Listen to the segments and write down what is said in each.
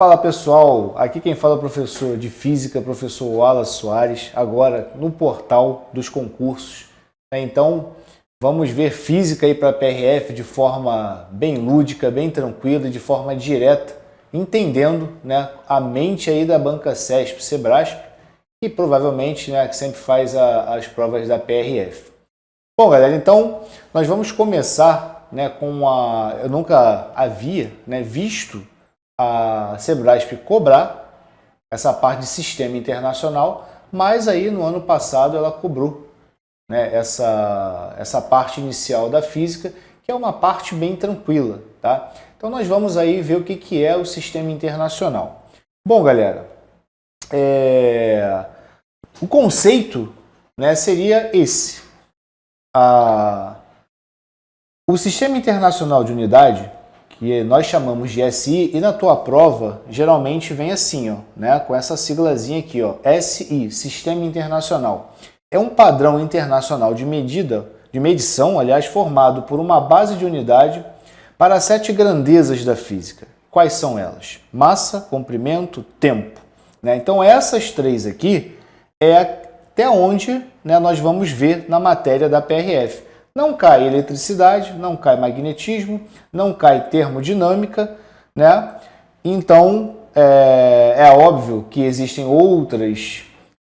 Fala pessoal, aqui quem fala é o professor de Física, professor Wallace Soares, agora no portal dos concursos. Então vamos ver Física aí para a PRF de forma bem lúdica, bem tranquila e de forma direta, entendendo, né, a mente aí da banca CESP, Sebrasp, que provavelmente, né, que sempre faz as provas da PRF. Bom galera, então nós vamos começar, né, com eu nunca havia, né, visto a Sebrasp cobrar essa parte de sistema internacional, mas aí no ano passado ela cobrou, né, essa parte inicial da física, que é uma parte bem tranquila, tá? Então nós vamos aí ver o que é o sistema internacional. Bom galera, o conceito, né, seria esse. O sistema internacional de unidade, que nós chamamos de SI, e na tua prova geralmente vem assim, ó, né, com essa siglazinha aqui, ó, SI, Sistema Internacional. É um padrão internacional de medição, aliás, formado por uma base de unidade para 7 grandezas da física. Quais são elas? Massa, comprimento, tempo. Né? Então essas 3 aqui é até onde, né, nós vamos ver na matéria da PRF. Não cai eletricidade, não cai magnetismo, não cai termodinâmica, né? Então, é óbvio que existem outras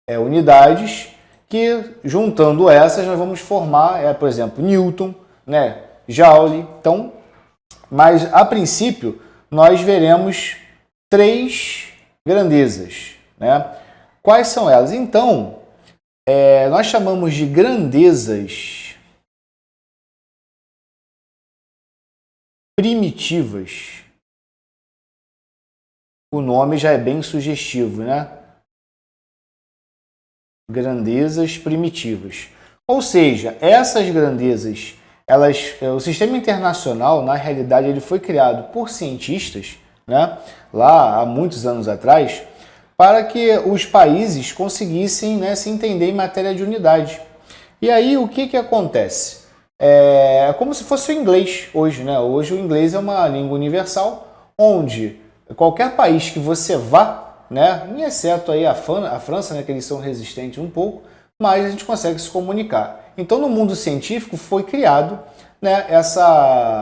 unidades que, juntando essas, nós vamos formar, por exemplo, Newton, né? Joule. Então, mas, a princípio, nós veremos 3 grandezas, né? Quais são elas? Então, nós chamamos de grandezas primitivas. O nome já é bem sugestivo, né? Grandezas primitivas. Ou seja, essas grandezas, o sistema internacional, na realidade, ele foi criado por cientistas, né, lá há muitos anos atrás, para que os países conseguissem, né, se entender em matéria de unidade. E aí, o que acontece? É como se fosse o inglês hoje, né? Hoje o inglês é uma língua universal, onde qualquer país que você vá, né, exceto aí a França, né, que eles são resistentes um pouco, mas a gente consegue se comunicar. Então, no mundo científico foi criado, né,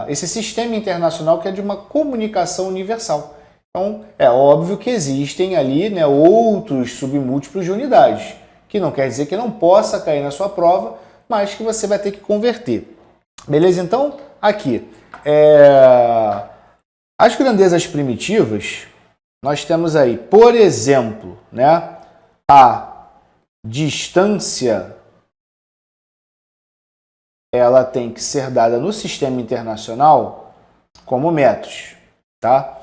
esse sistema internacional que é de uma comunicação universal. Então, é óbvio que existem ali, né, outros submúltiplos de unidades, que não quer dizer que não possa cair na sua prova, mas que você vai ter que converter. Beleza? Então, aqui, as grandezas primitivas, nós temos aí, por exemplo, né, a distância, ela tem que ser dada no sistema internacional como metros, tá?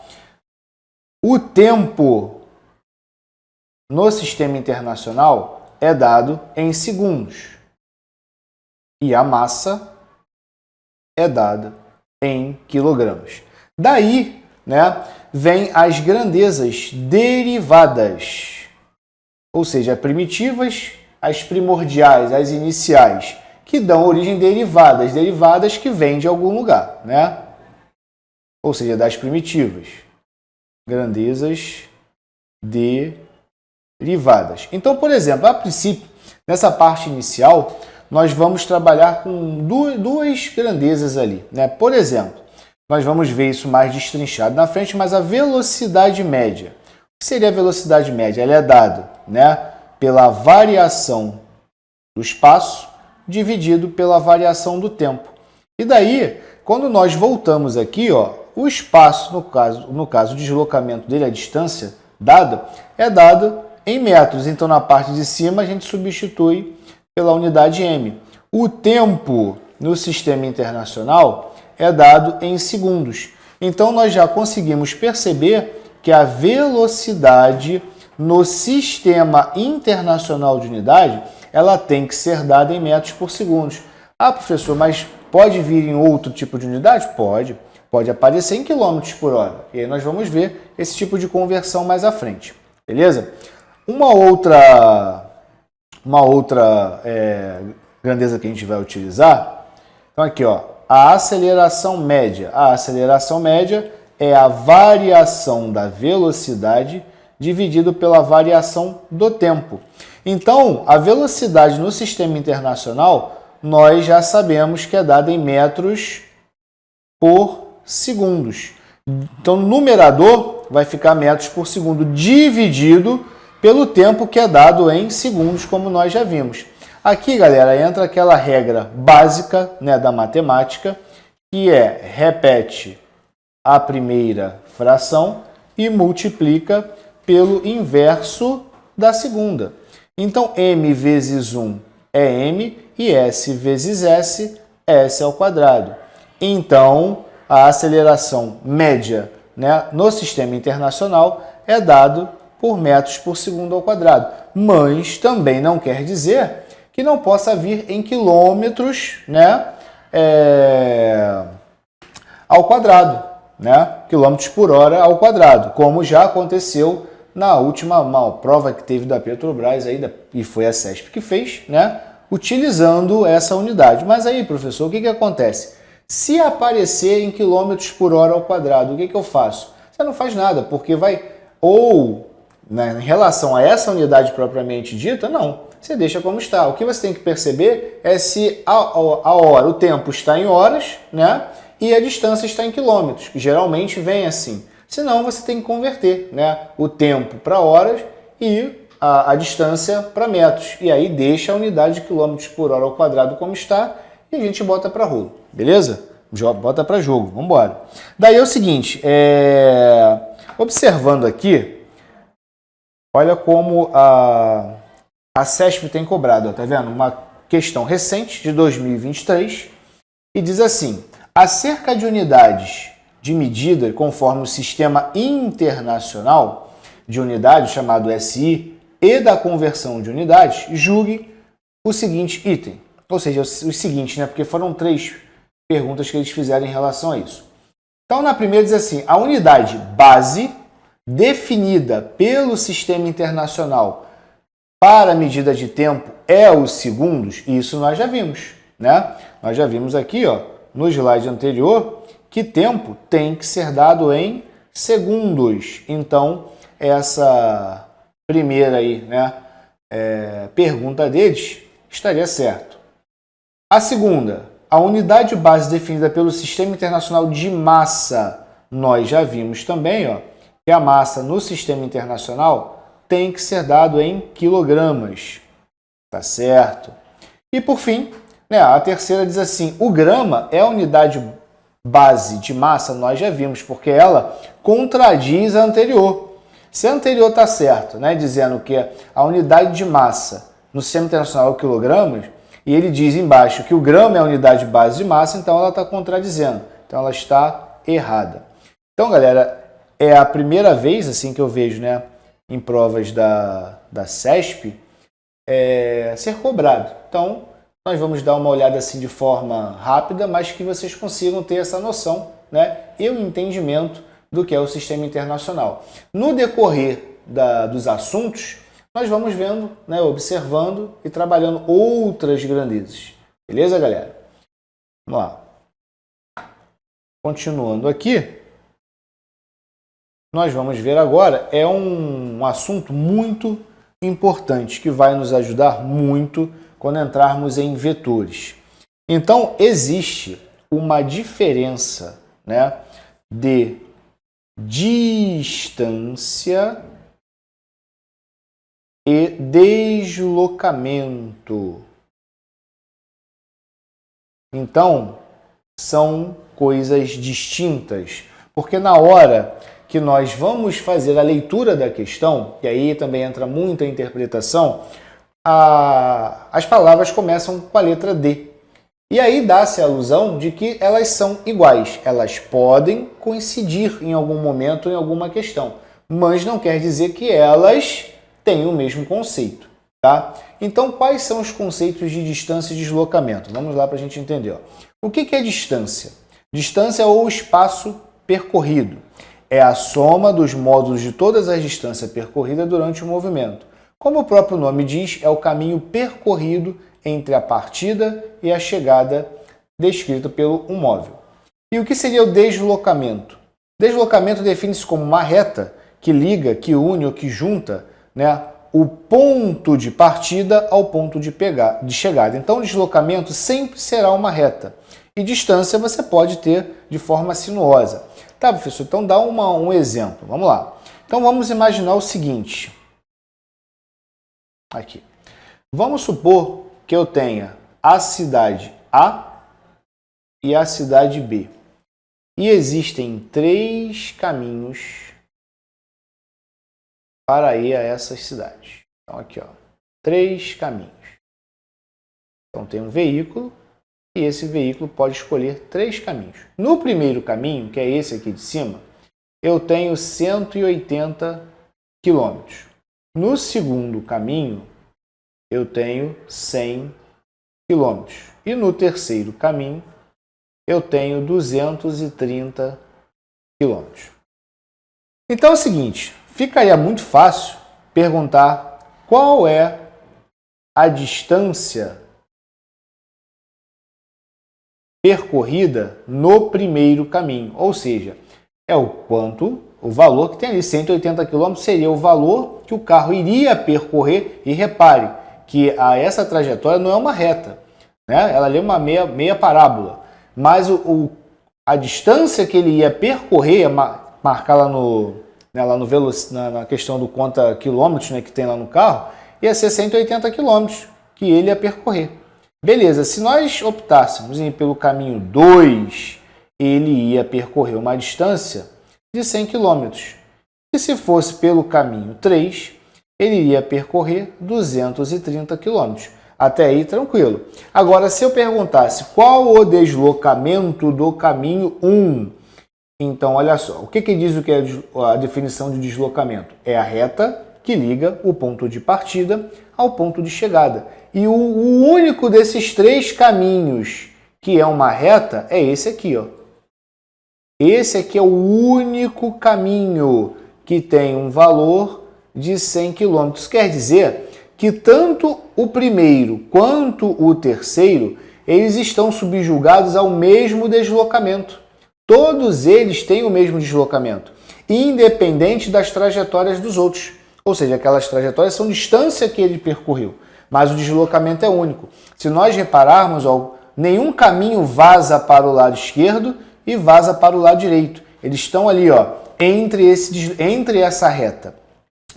O tempo no sistema internacional é dado em segundos. E a massa é dada em quilogramas. Daí, né, vem as grandezas derivadas, ou seja, primitivas, as primordiais, as iniciais, que dão origem derivadas, derivadas que vêm de algum lugar, né? Ou seja, das primitivas, grandezas derivadas. Então, por exemplo, a princípio, nessa parte inicial, nós vamos trabalhar com duas grandezas ali, né? Por exemplo, nós vamos ver isso mais destrinchado na frente, mas a velocidade média. O que seria a velocidade média? Ela é dada, né, pela variação do espaço dividido pela variação do tempo. E daí, quando nós voltamos aqui, ó, o espaço, no caso o deslocamento dele, a distância dada, é dado em metros. Então, na parte de cima, a gente substitui pela unidade M. O tempo no sistema internacional é dado em segundos. Então, nós já conseguimos perceber que a velocidade no sistema internacional de unidade, ela tem que ser dada em metros por segundo. Ah, professor, mas pode vir em outro tipo de unidade? Pode. Pode aparecer em quilômetros por hora. E aí nós vamos ver esse tipo de conversão mais à frente. Beleza? Uma outra grandeza que a gente vai utilizar, então aqui, ó, a aceleração média. A aceleração média é a variação da velocidade dividido pela variação do tempo. Então, a velocidade no sistema internacional, nós já sabemos que é dada em metros por segundos. Então, no numerador vai ficar metros por segundo dividido pelo tempo que é dado em segundos, como nós já vimos. Aqui, galera, entra aquela regra básica, né, da matemática, que é repete a primeira fração e multiplica pelo inverso da segunda. Então, m vezes 1 é m e s vezes s é s ao quadrado. Então, a aceleração média, né, no sistema internacional é dado por metros por segundo ao quadrado. Mas também não quer dizer que não possa vir em quilômetros, né, ao quadrado, né, quilômetros por hora ao quadrado, como já aconteceu na última prova que teve da Petrobras, aí, e foi a CESP que fez, né, utilizando essa unidade. Mas aí, professor, o que acontece? Se aparecer em quilômetros por hora ao quadrado, o que eu faço? Você não faz nada, porque vai, ou, né, em relação a essa unidade propriamente dita, não. Você deixa como está. O que você tem que perceber é se a hora, o tempo está em horas, né, e a distância está em quilômetros, que geralmente vem assim. Senão você tem que converter, né, o tempo para horas e a distância para metros. E aí deixa a unidade de quilômetros por hora ao quadrado como está e a gente bota para rolo, beleza? Bota para jogo, vamos embora. Daí é o seguinte, observando aqui, olha como a CESP tem cobrado, ó, tá vendo? Uma questão recente de 2023 e diz assim: acerca de unidades de medida conforme o Sistema Internacional de Unidades, chamado SI, e da conversão de unidades, julgue o seguinte item. Ou seja, os seguintes, né? Porque foram 3 perguntas que eles fizeram em relação a isso. Então, na primeira diz assim: a unidade base definida pelo Sistema Internacional para a medida de tempo é os segundos, e isso nós já vimos, né? Nós já vimos aqui, ó, no slide anterior, que tempo tem que ser dado em segundos. Então, essa primeira aí, né, pergunta deles estaria certo. A segunda, a unidade base definida pelo Sistema Internacional de Massa, nós já vimos também, ó, que a massa no Sistema Internacional tem que ser dado em quilogramas, tá certo? E por fim, né, a terceira diz assim: o grama é a unidade base de massa, nós já vimos, porque ela contradiz a anterior. Se a anterior está certo, né, dizendo que a unidade de massa no Sistema Internacional é quilogramas, e ele diz embaixo que o grama é a unidade base de massa, então ela está contradizendo. Então ela está errada. Então, galera, é a primeira vez assim que eu vejo, né, em provas da CESP, ser cobrado. Então, nós vamos dar uma olhada assim de forma rápida, mas que vocês consigam ter essa noção, né, e o entendimento do que é o sistema internacional. No decorrer dos assuntos, nós vamos vendo, né, observando e trabalhando outras grandezas. Beleza, galera? Vamos lá. Continuando aqui, nós vamos ver agora, é um assunto muito importante, que vai nos ajudar muito quando entrarmos em vetores. Então, existe uma diferença, né, de distância e deslocamento. Então, são coisas distintas, porque na hora que nós vamos fazer a leitura da questão, e aí também entra muita interpretação, as palavras começam com a letra D. E aí dá-se a ilusão de que elas são iguais. Elas podem coincidir em algum momento em alguma questão, mas não quer dizer que elas têm o mesmo conceito, tá? Então, quais são os conceitos de distância e deslocamento? Vamos lá para a gente entender, ó. O que é distância? Distância ou espaço percorrido. É a soma dos módulos de todas as distâncias percorridas durante o movimento. Como o próprio nome diz, é o caminho percorrido entre a partida e a chegada descrita pelo um móvel. E o que seria o deslocamento? Deslocamento define-se como uma reta que liga, que une ou que junta, né, o ponto de partida ao ponto de chegada. Então, o deslocamento sempre será uma reta. E distância você pode ter de forma sinuosa. Tá, professor? Então, dá um exemplo. Vamos lá. Então, vamos imaginar o seguinte. Aqui. Vamos supor que eu tenha a cidade A e a cidade B. E existem 3 caminhos para ir a essas cidades. Então, aqui, ó, 3 caminhos. Então, tem um veículo e esse veículo pode escolher 3 caminhos. No primeiro caminho, que é esse aqui de cima, eu tenho 180 quilômetros. No segundo caminho, eu tenho 100 quilômetros. E no terceiro caminho, eu tenho 230 quilômetros. Então é o seguinte, ficaria muito fácil perguntar qual é a distância percorrida no primeiro caminho, ou seja, é o valor que tem ali, 180 km seria o valor que o carro iria percorrer, e repare que essa trajetória não é uma reta, né? Ela é uma meia parábola, mas a distância que ele ia percorrer, marcar lá na questão do conta quilômetros, né, que tem lá no carro, ia ser 180 quilômetros que ele ia percorrer. Beleza, se nós optássemos em ir pelo caminho 2, ele ia percorrer uma distância de 100 km. E se fosse pelo caminho 3, ele iria percorrer 230 km. Até aí, tranquilo. Agora, se eu perguntasse qual o deslocamento do caminho 1, então, olha só, o que diz o que é a definição de deslocamento? É a reta que liga o ponto de partida ao ponto de chegada. E o único desses 3 caminhos que é uma reta é esse aqui, ó. Esse aqui é o único caminho que tem um valor de 100 km. Quer dizer que tanto o primeiro quanto o terceiro, eles estão subjugados ao mesmo deslocamento. Todos eles têm o mesmo deslocamento, independente das trajetórias dos outros. Ou seja, aquelas trajetórias são distância que ele percorreu, mas o deslocamento é único. Se nós repararmos, ó, nenhum caminho vaza para o lado esquerdo e vaza para o lado direito. Eles estão ali, ó, entre essa reta.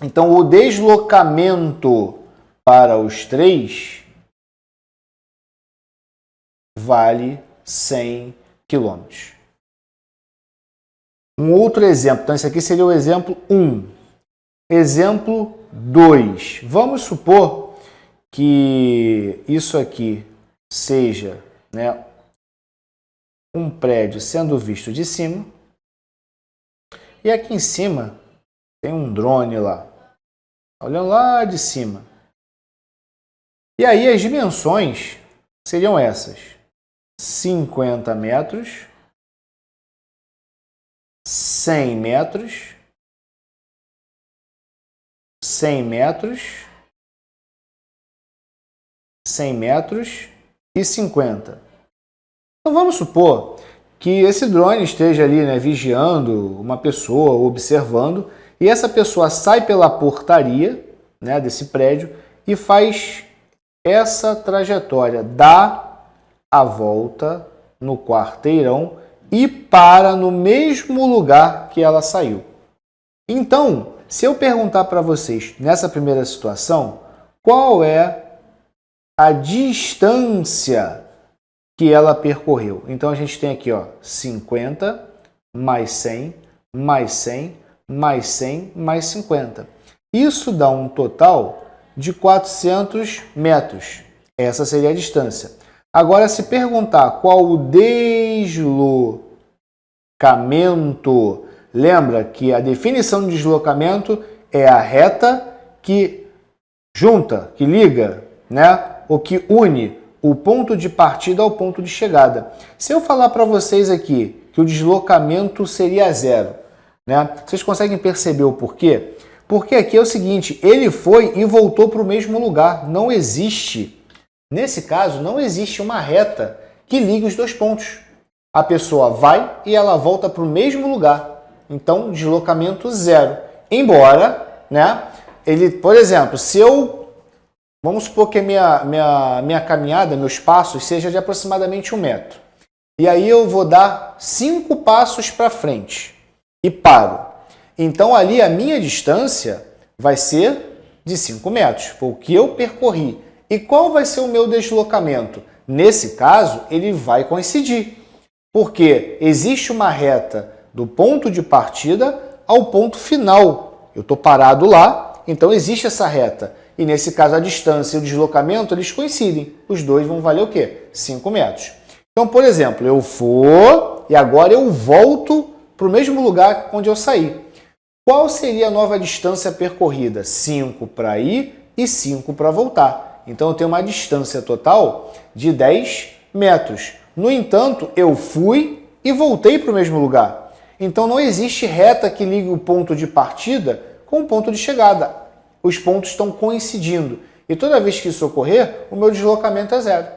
Então, o deslocamento para os 3 vale 100 km. Um outro exemplo, então esse aqui seria o exemplo 1. Exemplo 2. Vamos supor que isso aqui seja, né, um prédio sendo visto de cima, e aqui em cima tem um drone lá, olhando lá de cima. E aí as dimensões seriam essas: 50 metros, 100 metros, 100 metros, 100 metros e 50. Então vamos supor que esse drone esteja ali, né, vigiando uma pessoa, observando, e essa pessoa sai pela portaria, né, desse prédio e faz essa trajetória, dá a volta no quarteirão e para no mesmo lugar que ela saiu. Então, se eu perguntar para vocês, nessa primeira situação, qual é a distância que ela percorreu? Então, a gente tem aqui, ó, 50 mais 100, mais 100, mais 100, mais 50. Isso dá um total de 400 metros. Essa seria a distância. Agora, se perguntar qual o deslocamento, lembra que a definição de deslocamento é a reta que junta, que liga, né, ou que une o ponto de partida ao ponto de chegada. Se eu falar para vocês aqui que o deslocamento seria 0, né, vocês conseguem perceber o porquê? Porque aqui é o seguinte, ele foi e voltou para o mesmo lugar. Não existe, nesse caso, não existe uma reta que ligue os 2 pontos. A pessoa vai e ela volta para o mesmo lugar. Então, deslocamento zero. Embora, né, ele, por exemplo, se eu, vamos supor que a minha caminhada, meus passos, seja de aproximadamente 1 metro. E aí eu vou dar 5 passos para frente e paro. Então, ali a minha distância vai ser de 5 metros, foi o que eu percorri. E qual vai ser o meu deslocamento? Nesse caso, ele vai coincidir, porque existe uma reta do ponto de partida ao ponto final. Eu estou parado lá, então existe essa reta. E nesse caso, a distância e o deslocamento, eles coincidem. Os dois vão valer o quê? 5 metros. Então, por exemplo, eu vou e agora eu volto para o mesmo lugar onde eu saí. Qual seria a nova distância percorrida? 5 para ir e 5 para voltar. Então, eu tenho uma distância total de 10 metros. No entanto, eu fui e voltei para o mesmo lugar. Então, não existe reta que ligue o ponto de partida com o ponto de chegada. Os pontos estão coincidindo. E toda vez que isso ocorrer, o meu deslocamento é zero.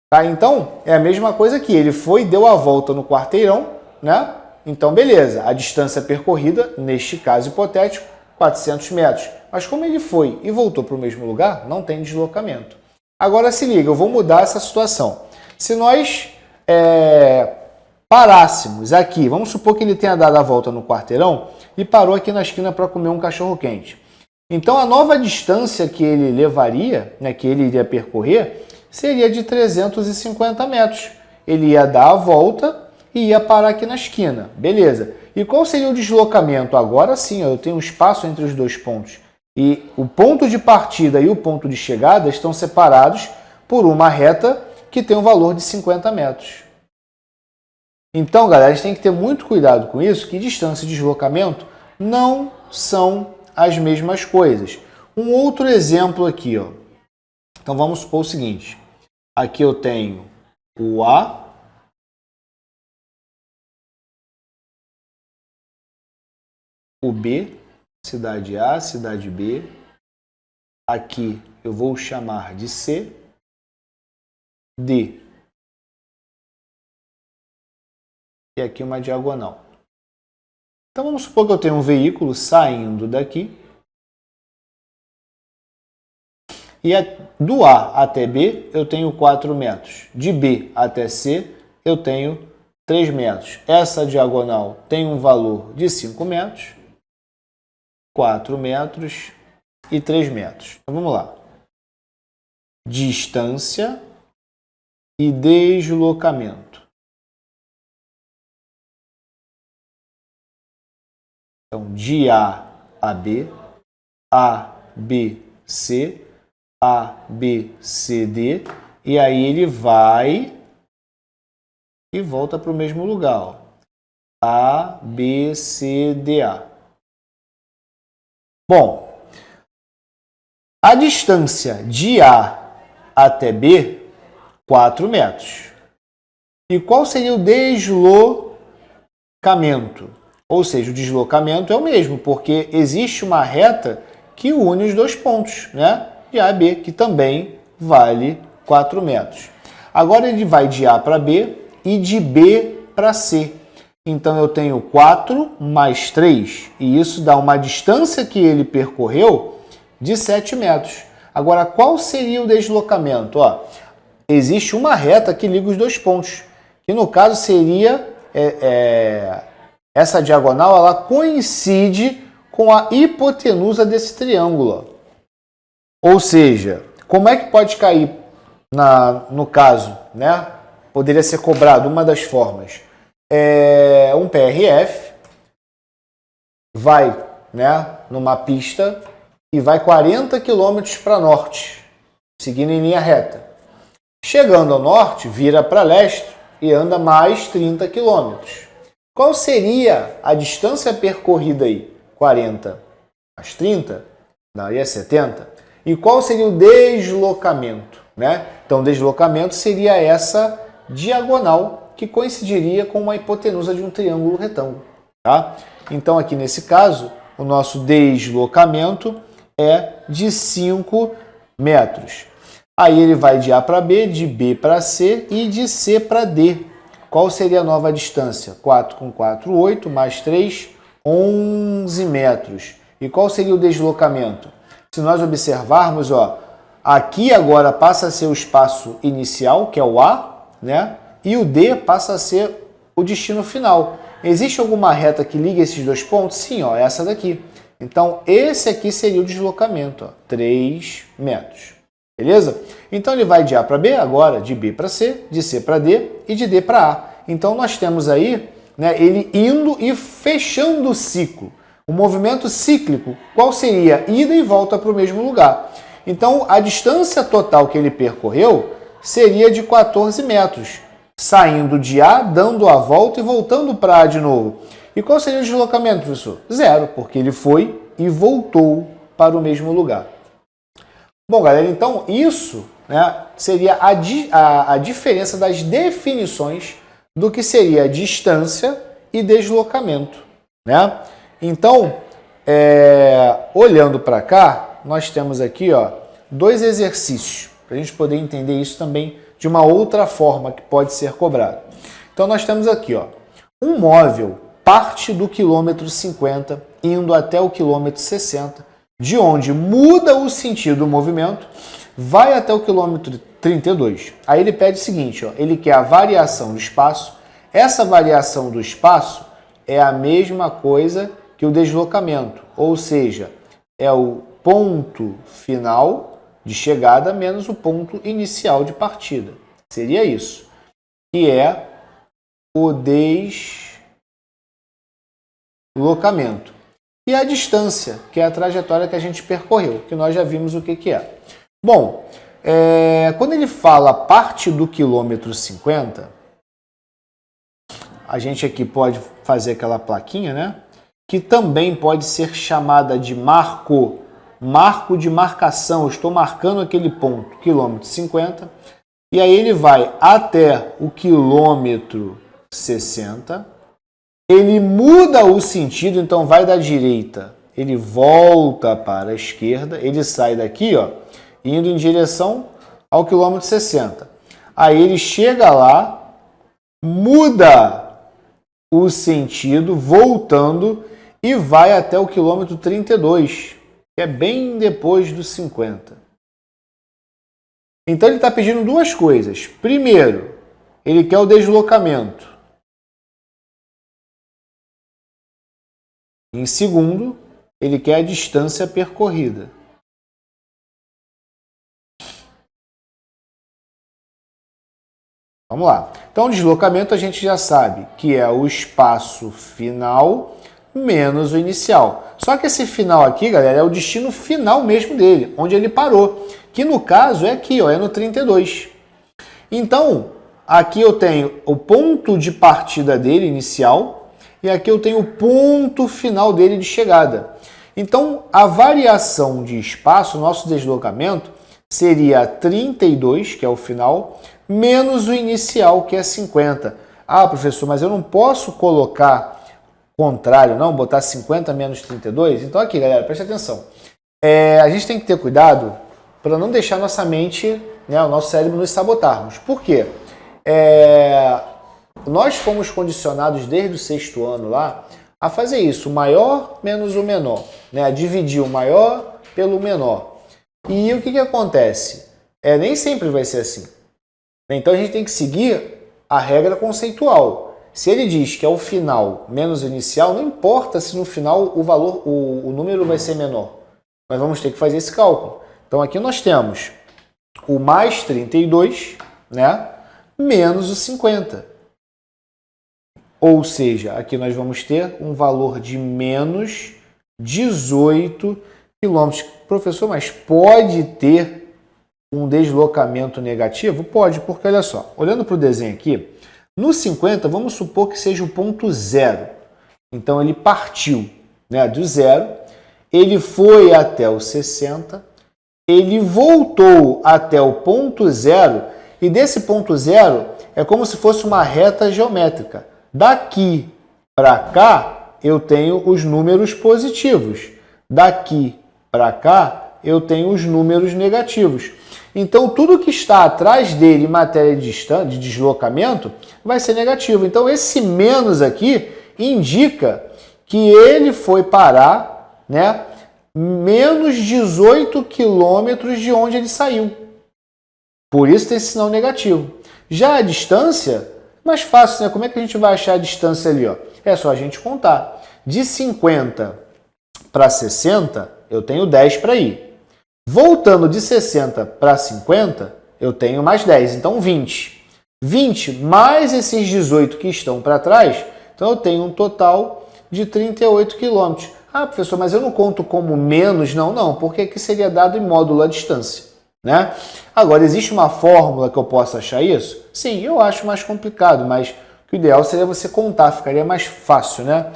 Tá? Então, é a mesma coisa que ele foi e deu a volta no quarteirão, né? Então, beleza, a distância percorrida, neste caso hipotético, 400 metros. Mas como ele foi e voltou para o mesmo lugar, não tem deslocamento. Agora se liga, eu vou mudar essa situação. Se nós parássemos aqui, vamos supor que ele tenha dado a volta no quarteirão e parou aqui na esquina para comer um cachorro-quente. Então, a nova distância que ele levaria, né, que ele iria percorrer, seria de 350 metros. Ele ia dar a volta e ia parar aqui na esquina. Beleza. E qual seria o deslocamento? Agora sim, eu tenho um espaço entre os dois pontos. E o ponto de partida e o ponto de chegada estão separados por uma reta que tem um valor de 50 metros. Então, galera, a gente tem que ter muito cuidado com isso, que distância e deslocamento não são as mesmas coisas. Um outro exemplo aqui, ó. Então, vamos supor o seguinte. Aqui eu tenho o A, o B, cidade A, cidade B. Aqui eu vou chamar de C, D. E aqui uma diagonal. Então vamos supor que eu tenho um veículo saindo daqui. E do A até B eu tenho 4 metros. De B até C eu tenho 3 metros. Essa diagonal tem um valor de 5 metros, 4 metros e 3 metros. Então vamos lá. Distância e deslocamento. Então, de A a B, A, B, C, A, B, C, D, e aí ele vai e volta para o mesmo lugar. Ó. A, B, C, D, A. Bom, a distância de A até B, 4 metros. E qual seria o deslocamento? Ou seja, o deslocamento é o mesmo, porque existe uma reta que une os dois pontos, né? De A a B, que também vale 4 metros. Agora ele vai de A para B e de B para C. Então eu tenho 4 mais 3, e isso dá uma distância que ele percorreu de 7 metros. Agora, qual seria o deslocamento? Ó, existe uma reta que liga os dois pontos, que no caso seria... essa diagonal ela coincide com a hipotenusa desse triângulo. Ou seja, como é que pode cair no caso, né? Poderia ser cobrado uma das formas. Um PRF vai, né, numa pista e vai 40 km para norte, seguindo em linha reta. Chegando ao norte, vira para leste e anda mais 30 km. Qual seria a distância percorrida aí? 40 mais 30? Daria 70. E qual seria o deslocamento? Né? Então, o deslocamento seria essa diagonal que coincidiria com uma hipotenusa de um triângulo retângulo. Tá? Então, aqui nesse caso, o nosso deslocamento é de 5 metros. Aí ele vai de A para B, de B para C e de C para D. qual seria a nova distância? 4 com 4, 8, mais 3, 11 metros. E qual seria o deslocamento? Se nós observarmos, ó, aqui agora passa a ser o espaço inicial, que é o A, né? E o D passa a ser o destino final. Existe alguma reta que liga esses dois pontos? Sim, ó, essa daqui. Então, esse aqui seria o deslocamento, ó, 3 metros. Beleza? Então, ele vai de A para B agora, de B para C, de C para D e de D para A. Então, nós temos aí, né, ele indo e fechando o ciclo. O movimento cíclico, qual seria? Ida e volta para o mesmo lugar. Então, a distância total que ele percorreu seria de 14 metros, saindo de A, dando a volta e voltando para A de novo. E qual seria o deslocamento, professor? 0, porque ele foi e voltou para o mesmo lugar. Bom, galera, então isso, né, seria a diferença das definições do que seria distância e deslocamento, né? Então, olhando para cá, nós temos aqui, ó, 2 exercícios, para a gente poder entender isso também de uma outra forma que pode ser cobrado. Então, nós temos aqui, ó, um móvel parte do quilômetro 50 indo até o quilômetro 60, de onde muda o sentido do movimento, vai até o quilômetro 32. Aí ele pede o seguinte, ó, ele quer a variação do espaço. Essa variação do espaço é a mesma coisa que o deslocamento, ou seja, é o ponto final de chegada menos o ponto inicial de partida. Seria isso, que é o deslocamento. E a distância, que é a trajetória que a gente percorreu, que nós já vimos o que é. Bom, quando ele fala parte do quilômetro 50, a gente aqui pode fazer aquela plaquinha, né? Que também pode ser chamada de marco de marcação. Eu estou marcando aquele ponto, quilômetro 50, e aí ele vai até o quilômetro 60, ele muda o sentido, então vai da direita, ele volta para a esquerda, ele sai daqui, ó, indo em direção ao quilômetro 60. Aí ele chega lá, muda o sentido, voltando, e vai até o quilômetro 32, que é bem depois dos 50. Então ele está pedindo duas coisas. Primeiro, ele quer o deslocamento. Em segundo, ele quer a distância percorrida. Vamos lá. Então, o deslocamento a gente já sabe que é o espaço final menos o inicial. Só que esse final aqui, galera, é o destino final mesmo dele, onde ele parou. Que no caso é aqui, ó, é no 32. Então, aqui eu tenho o ponto de partida dele inicial e aqui eu tenho o ponto final dele de chegada. Então, a variação de espaço, nosso deslocamento, seria 32, que é o final, menos o inicial, que é 50. Ah, professor, mas eu não posso colocar contrário, não? Botar 50 menos 32? Então aqui, galera, preste atenção. A gente tem que ter cuidado para não deixar nossa mente, né, o nosso cérebro nos sabotarmos. Por quê? Nós fomos condicionados desde o 6º ano lá a fazer isso, o maior menos o menor, né? A dividir o maior pelo menor. E o que acontece? Nem sempre vai ser assim. Então a gente tem que seguir a regra conceitual. Se ele diz que é o final menos o inicial, não importa se no final o número vai ser menor. Nós vamos ter que fazer esse cálculo. Então aqui nós temos o mais 32, né, menos o 50. Ou seja, aqui nós vamos ter um valor de menos 18 quilômetros. Professor, mas pode ter um deslocamento negativo? Pode, porque olha só, olhando para o desenho aqui, no 50, vamos supor que seja o ponto 0. Então, ele partiu, né, do 0, ele foi até o 60, ele voltou até o ponto 0, e desse ponto 0 é como se fosse uma reta geométrica. Daqui para cá, eu tenho os números positivos. Daqui para cá, eu tenho os números negativos. Então, tudo que está atrás dele em matéria de deslocamento vai ser negativo. Então, esse menos aqui indica que ele foi parar, né, menos 18 quilômetros de onde ele saiu. Por isso tem esse sinal negativo. Já a distância, mais fácil, né? Como é que a gente vai achar a distância ali? Ó? É só a gente contar. De 50 para 60, eu tenho 10 para ir. Voltando de 60 para 50, eu tenho mais 10, então 20. 20 mais esses 18 que estão para trás, então eu tenho um total de 38 quilômetros. Ah, professor, mas eu não conto como menos? Não, porque aqui seria dado em módulo a distância, né? Agora, existe uma fórmula que eu possa achar isso? Sim, eu acho mais complicado, mas o ideal seria você contar, ficaria mais fácil, né?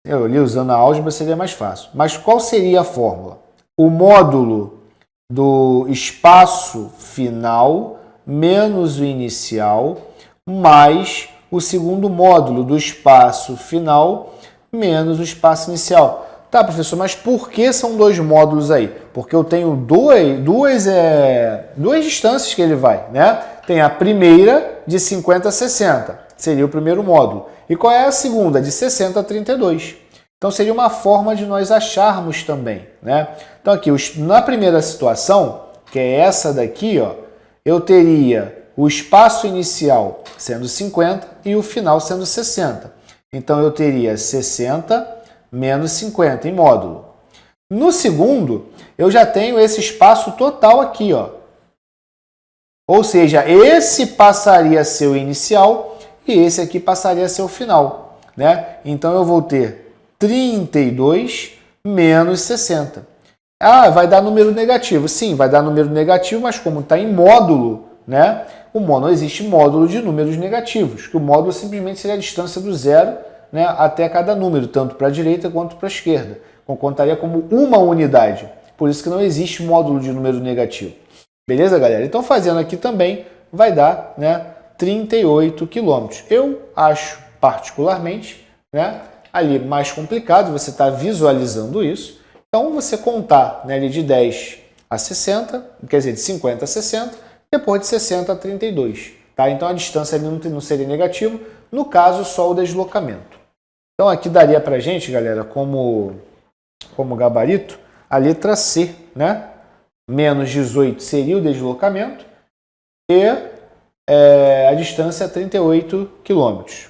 Eu ali usando a álgebra seria mais fácil. Mas qual seria a fórmula? O módulo do espaço final menos o inicial mais o segundo módulo do espaço final menos o espaço inicial. Tá, professor, mas por que são dois módulos aí? Porque eu tenho duas distâncias que ele vai, né? Tem a primeira de 50 a 60, seria o primeiro módulo. E qual é a segunda? De 60 a 32. Então, seria uma forma de nós acharmos também, né? Então, aqui, na primeira situação, que é essa daqui, ó, eu teria o espaço inicial sendo 50 e o final sendo 60. Então, eu teria 60 menos 50 em módulo. No segundo, eu já tenho esse espaço total aqui, ó. Ou seja, esse passaria a ser o inicial e esse aqui passaria a ser o final, né? Então, eu vou ter 32 menos 60. Ah, vai dar número negativo. Sim, vai dar número negativo, mas como está em módulo, né? Não existe módulo de números negativos, que o módulo simplesmente seria a distância do zero, né, até cada número, tanto para a direita quanto para a esquerda. Então, contaria como uma unidade. Por isso que não existe módulo de número negativo. Beleza, galera? Então, fazendo aqui também, vai dar, né, 38 quilômetros. Eu acho, particularmente, né, ali mais complicado, você está visualizando isso. Então, você contar, né, ali de 10 a 60, quer dizer, de 50 a 60, depois de 60 a 32. Tá? Então, a distância ali não seria negativa, no caso, só o deslocamento. Então, aqui daria para a gente, galera, como gabarito, a letra C, né? Menos 18 seria o deslocamento e a distância é 38 quilômetros.